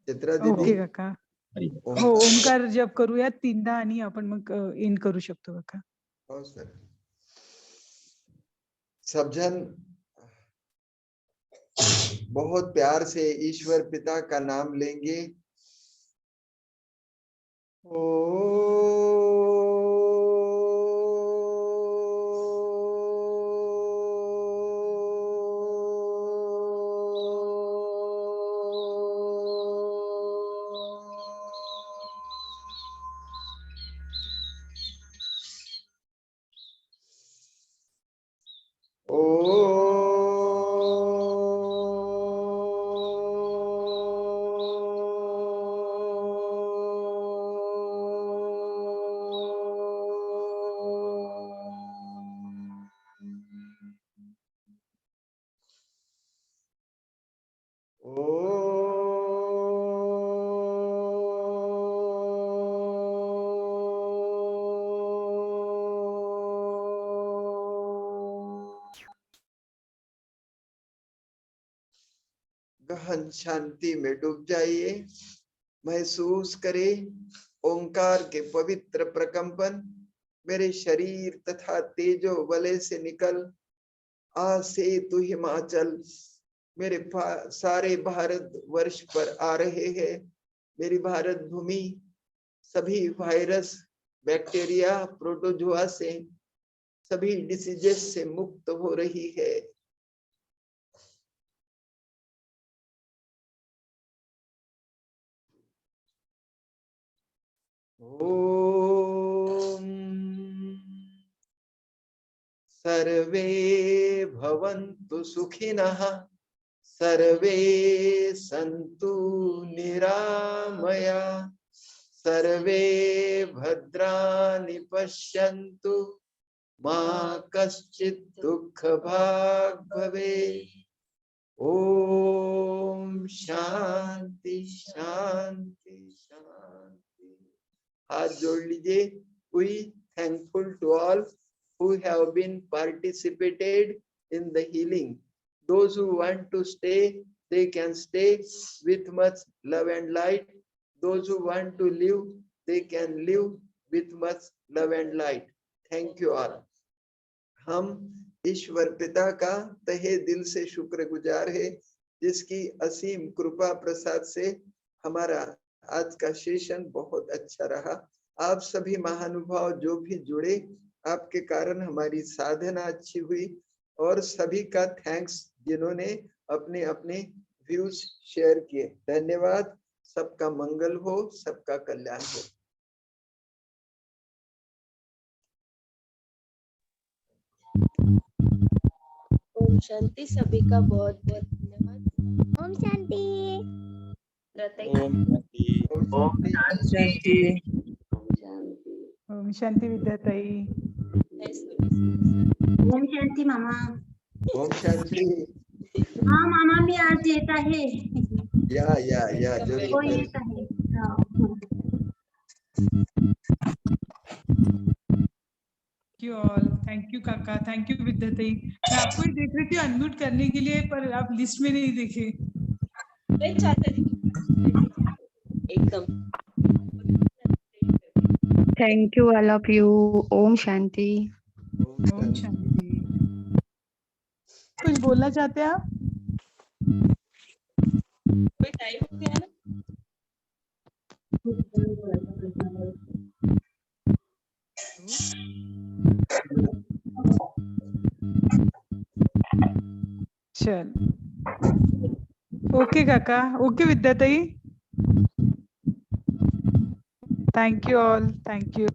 चित्रा दीदी ओके काका. हरी। हो, ओंकार, ओंकार जप करूया 3दा आणि आपण मग एंड करू शकतो काका. हो सर। सब जन बहुत प्यार से ईश्वर पिता का नाम लेंगे। ओ गहन शांति में डूब जाइए। महसूस करें ओंकार के पवित्र प्रकंपन मेरे शरीर तथा तेजो वलय से निकल आ से तू हिमाचल मेरे सारे भारत वर्ष पर आ रहे हैं। मेरी भारत भूमि सभी वायरस, बैक्टीरिया, प्रोटोजोआ से, सभी डिसीजेस से मुक्त हो रही है। ओम सर्वे भवन्तु सुखिनः, सर्वे सन्तु निरामया, सर्वे भद्राणि पश्यन्तु मा कश्चित् दुःखभाग् भवेत्। ओम शांति शांति शांति। हाथ जोड़ लीजिए। We thankful to all who have been participated in the healing. Those who want to stay, they can stay with much love and light. Those who want to live, they can live with much love and light. Thank you all. हम ईश्वर पिता का तहे दिल से शुक्रगुजार है, जिसकी असीम कृपा प्रसाद से हमारा आज का सेशन बहुत अच्छा रहा। आप सभी महानुभाव जो भी जुड़े, आपके कारण हमारी साधना अच्छी हुई, और सभी का थैंक्स जिन्होंने अपने अपने व्यूज शेयर किए। धन्यवाद। सबका मंगल हो, सबका कल्याण हो। ओम शांति। सभी का बहुत बहुत धन्यवाद। ओम शांति। ओम शांति। ओम शांति। ओम शांति विद्याताई। ओम शांति मामा। ओम शांति। हाँ मामा भी आज येता है। या वो जरूर। येता है। Thank you all. Thank you काका। थैंक यू विद्याताई। मैं आपको ही देख रही थी अनम्यूट करने के लिए, पर आप लिस्ट में नहीं दिखे। एकदम। Thank you all of you. ओम शांति। ओम शांति। कुछ बोलना चाहते हैं आप? कोई टाइम हो गया ना? चल ओके काका। Okay Vidyatai. Thank you all. Thank you.